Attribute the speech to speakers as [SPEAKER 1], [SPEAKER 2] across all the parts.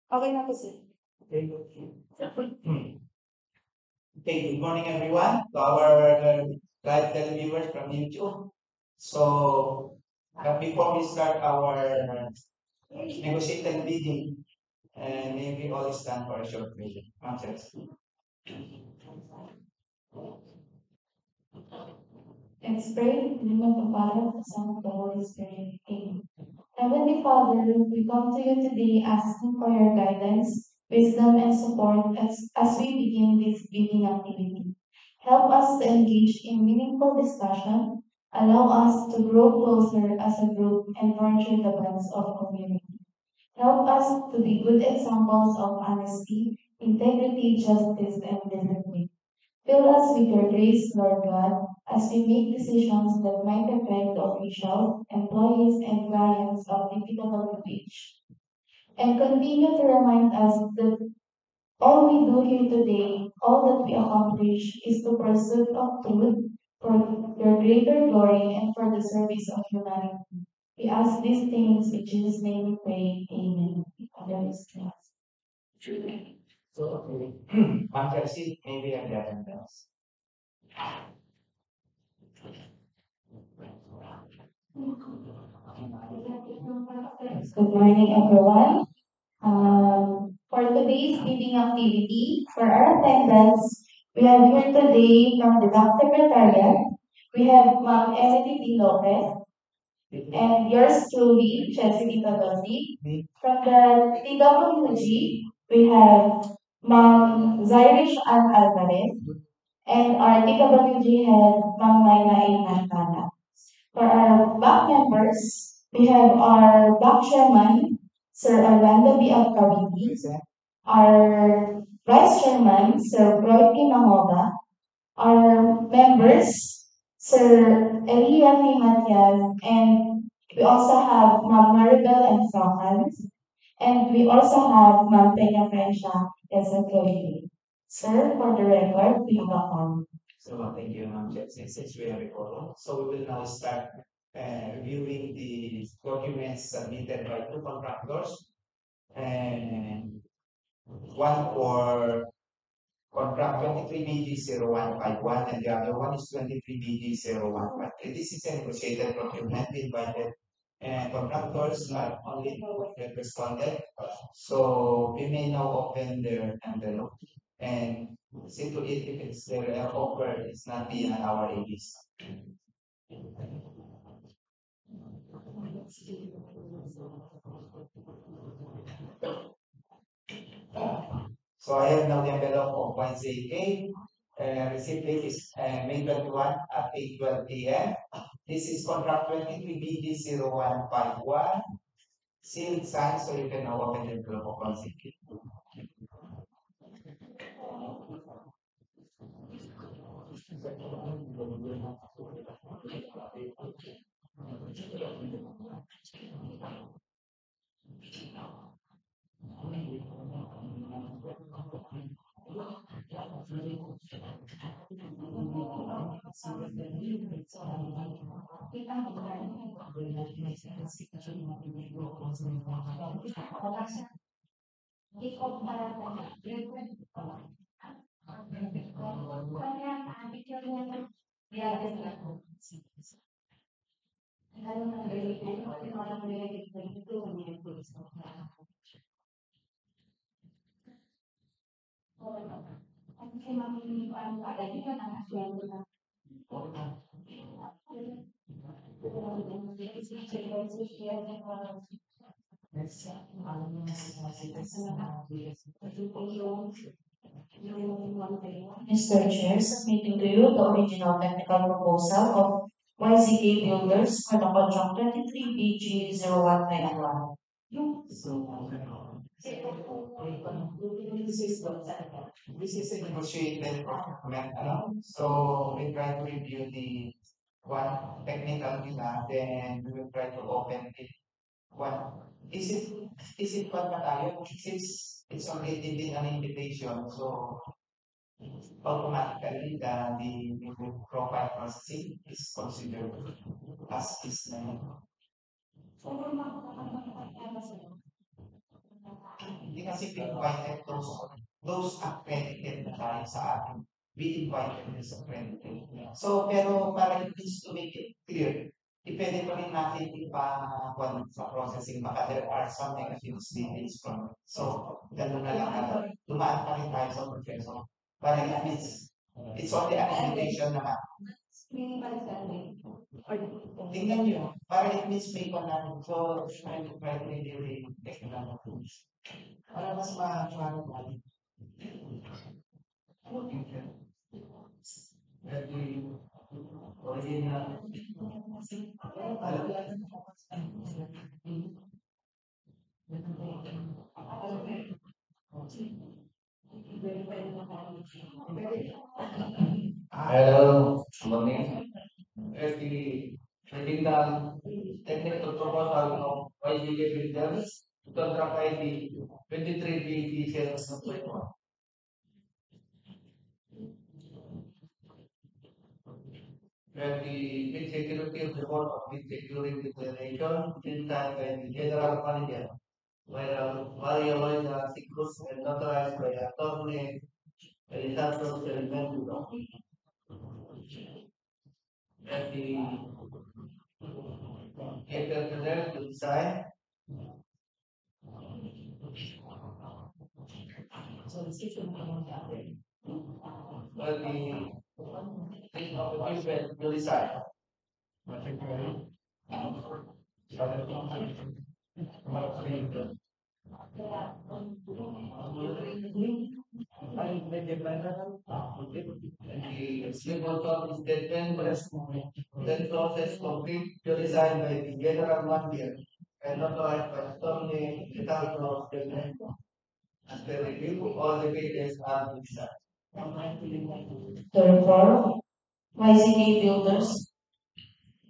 [SPEAKER 1] Okay na po, sir.
[SPEAKER 2] Okay, good morning everyone to our live viewers from YouTube. So, before we start our negotiated bidding, maybe all stand for a short prayer. Ma'am Chelsea.
[SPEAKER 1] Let's pray in the name of the Father, the Son, and the Holy Spirit. Amen. Heavenly Father, we come to you today asking for your guidance, wisdom, and support as we begin this bidding activity. Help us to engage in meaningful discussion, allow us to grow closer as a group, and nurture the bonds of community. Help us to be good examples of honesty, integrity, justice, and discipline. Fill us with your grace, Lord God, as we make decisions that might affect the officials, employees, and clients of DPWH. And continue to remind us that all we do here today, all that we accomplish, is the pursuit of truth for your greater glory and for the service of humanity. We ask these things in Jesus' name we pray. Amen. Father is blessed.
[SPEAKER 2] So, okay. Ma'am Chelsea, maybe have the attendance.
[SPEAKER 1] Good morning, everyone. For today's meeting activity, for our attendance, we have here today from the Doc Secretariat, we have Ma'am Emily P. Lopez, and yours truly, Chelsea Tadosi. From the TWG, we have Ma'am Zairish Ann Alvarez, and our TWG head, Ma'am Mayna A. Mantana. For our back members, we have our back chairman, Sir Orlando B. Alcabiti, our vice chairman, Sir Roy P. Mahoga, our members, Sir Elia P. Matias, and we also have Ma'am Maribel and Sokans, and we also have Ma'am Peña Frencha as a employee. Sir, for the record, we have a form.
[SPEAKER 2] So, thank you, Ma'am Chelsea. Since we have a quorum, so we will now start reviewing the documents submitted by two contractors and one for contract 23BG0151 and the other one is 23BG0153. This is a negotiated procurement. We invited contractors, only two that responded. So we may now open their envelope and see to it if it's their offer is not being on our list. So I have now the envelope of 1ZK. Receipt date is May 21 at 8:12 p.m. This is contract 23BD0151. Sealed signed, so you can now open the envelope of 1ZK.
[SPEAKER 1] Mr. Chair, submitting to you the original technical proposal of YCK Builders for the contract 23BG0191.
[SPEAKER 2] This is a negotiated procurement. So we try to review the one technical nila, then we will try to open it. One, is it one tayo? Since it's already been an invitation, so automatically the profile processing is considered as is na. Hindi kasi we invited those accredited na tayo sa atin. We invited them sa accredited. So, pero para it means to make it clear, depende pa rin natin sa processing. Baka there are some negative statements from it. So, ganun na lang dumaan pa rin tayo sa professor. Para it means, it's only an invitation naman. Tingnan nyo, para it means may pa namin. So, try to really take na lang. Para mas ma-track namin.
[SPEAKER 3] Hello, morning. The reading the technical proposal of YGA builders to contract ID 23B sales of 21. Where the executive report of the securing declaration is signed by the general manager, where Maria Loida Sikrus and notarized by attorney Elizato Cerimento. Where the entrepreneur to sign. Where the to decide. The civil code statement then process complete to design by the general manager and authorized by attorney Ricardo Delmento. As the review, all the pages are decided.
[SPEAKER 1] Therefore, YCK Builders,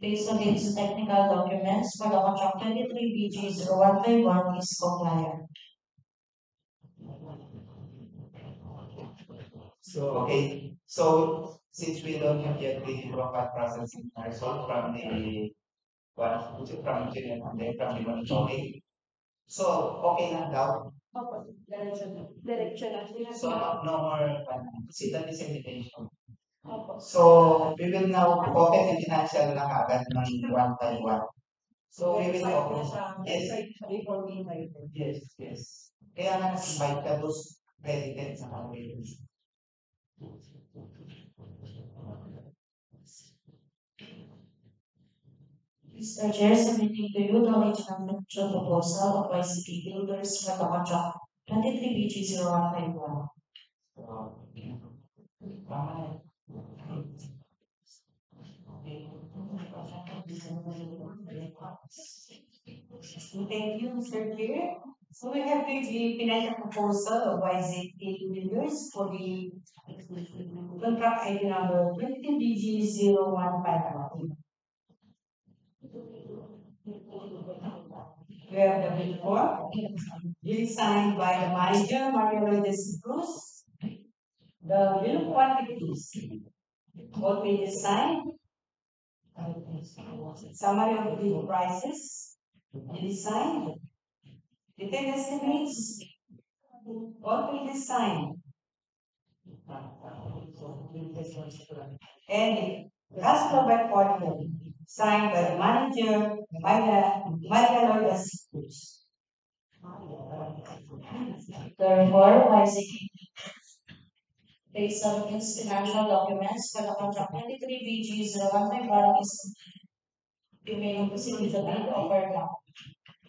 [SPEAKER 1] based on its technical documents for the contract 23 BG 0151 is compliant.
[SPEAKER 2] So since we don't have yet the profile processing result from the from engineer and then from the monitoring, so okay lang daw. So no more consider dissemination. So we will now open the financial na kagad ng one by one. So we will open. Yes. Kaya nga nag-invite ka those credited sa mga
[SPEAKER 1] Mr. Chair, submitting to you the original proposal of YCP Builders for the contract 23 BG 0151. Thank you, Mr. Chair. So we have the financial proposal of YCP Builders for the contract ID number 23 BG 0151. We have the bill form, bill signed by the manager, Maria Lourdes Cruz. The bill quantities, all pages signed. Summary of the prices, bill signed. Detailed estimates, all pages signed. And cash flow by quarter, signed by the manager, Maria Lourdes Cruz. Therefore, YCP, based on its financial documents for the contract 23 BG 0151 is remaining to see the bid offer now.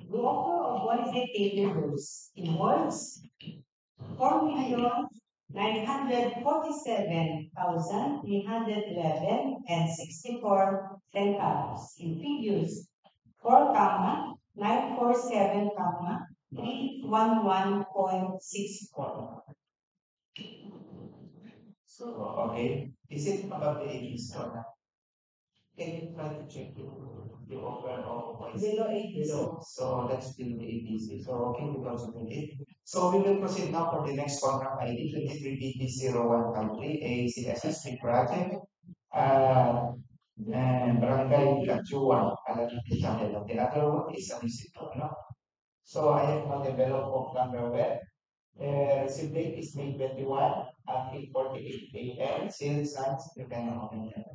[SPEAKER 1] The offer of YCP Builders involves 4,947,311 and 64 centavos in figures 4,947, 311.64.
[SPEAKER 2] So, okay. Is it about the AP store? Can you try to check the offer of
[SPEAKER 1] Below 80.
[SPEAKER 2] So let's do the ABC. So okay, we also do it. So we will proceed now for the next contract ID 23BD0153 ACSSP project. And Barangay Kachuan. The other one is a municipal, no? So I have now developed of number web. Receive date is May 21 at 8:48 a.m. Sales signs, you can open it.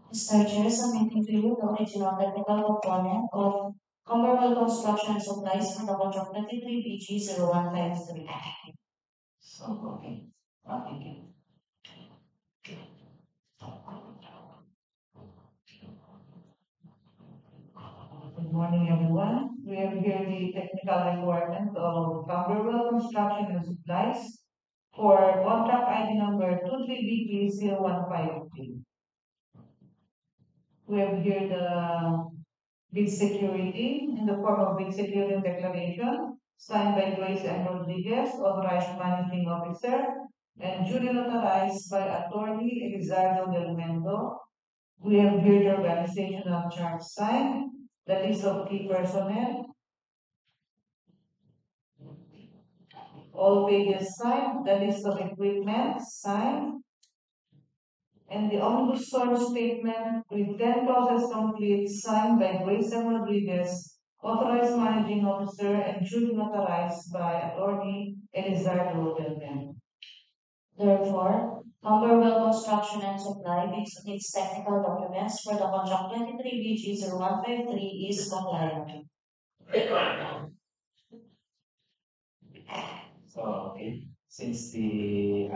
[SPEAKER 1] Mr. Chair, submitting to you the original technical component of Comparable Construction Supplies for the contract 23 BG 0153.
[SPEAKER 2] So, okay. Thank you.
[SPEAKER 4] Good morning, everyone. We have here the technical requirement of Camberwell Construction and Supplies for contract ID number 23BP0153. We have here the bid security in the form of bid security declaration signed by Grace M. Rodriguez, authorized managing officer, and duly notarized by Attorney Elizardo Del Mendo. We have here the organizational chart signed, the list of key personnel, all pages signed, the list of equipment signed, and the omnibus source statement with 10 process complete signed by Grace M. Rodriguez, authorized managing officer, and duly notarized by Attorney Elizardo Del Mendo.
[SPEAKER 1] Therefore, Camberwell Construction and Supply its technical documents for the contract 23 BG 0153 is compliant.
[SPEAKER 2] So, okay. Since the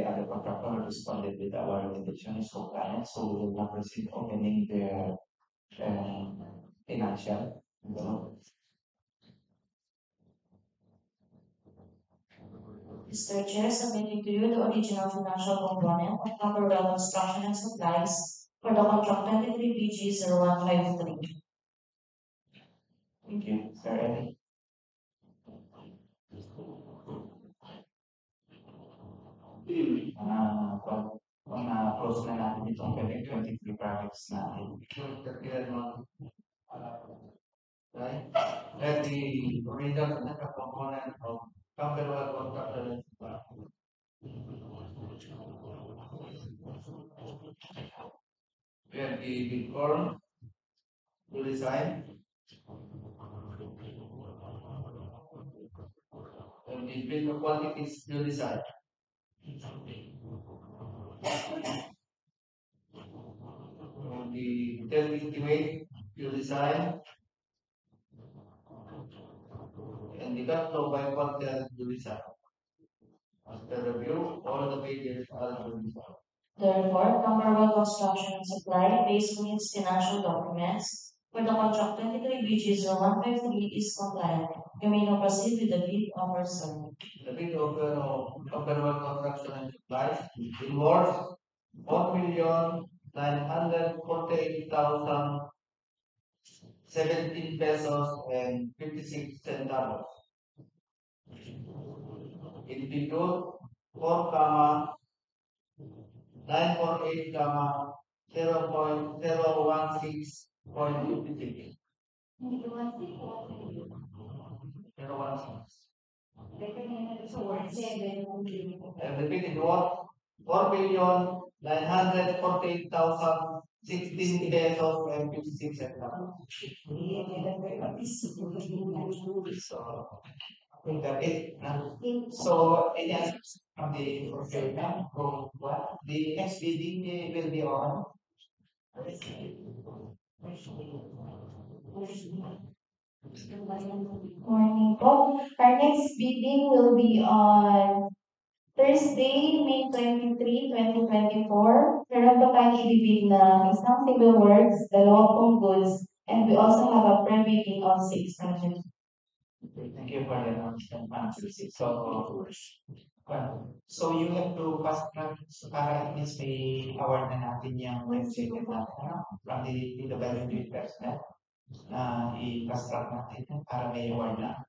[SPEAKER 2] other contractor responded with our invitation is compliant, so we will not proceed opening their financial.
[SPEAKER 1] Mr. Chair, submitting to you the original financial component of Camberwell Construction and Supplies for the contract 23 BG 0153.
[SPEAKER 2] Thank you. Is there any? Close na natin itong 23 projects natin.
[SPEAKER 3] Right? That the original technical component of Camberwell Construction and Supply. We have the bid form to design. And the bid quantities to design. And the detailed estimate to design. And the cash flow by quarter to design. After review, all the pages are to design.
[SPEAKER 1] Therefore, Camberwell Construction and Supply, based on its financial documents for the contract 23 BG 0153 is compliant. You may now proceed with the bid offer summary.
[SPEAKER 3] The bid of Camberwell Construction and Supplies involves 1,948,017 pesos and 56 centavos. In figure 4, 948, 0.016.56. 0.16. And the bid is worth 4,948,016 pesos and 56 centavos.
[SPEAKER 2] So, I think that it. So, any answers from the procurement from what? The next bidding will be on.
[SPEAKER 1] Morning po. Our next bidding will be on Thursday, May 23, 2024. Meron pa tayong ibibid na isang civil works, dalawang pong goods, and we also have a pre-bidding of 6 projects.
[SPEAKER 2] Thank you for the announcement, Ma'am Susie. So, So you have to fast track so para at least may award na natin yung website natin, ano? From the PWD personnel na i-fast track natin para may award na.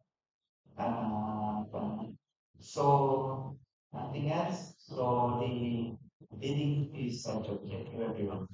[SPEAKER 2] So nothing else. So the bidding is subject to everyone.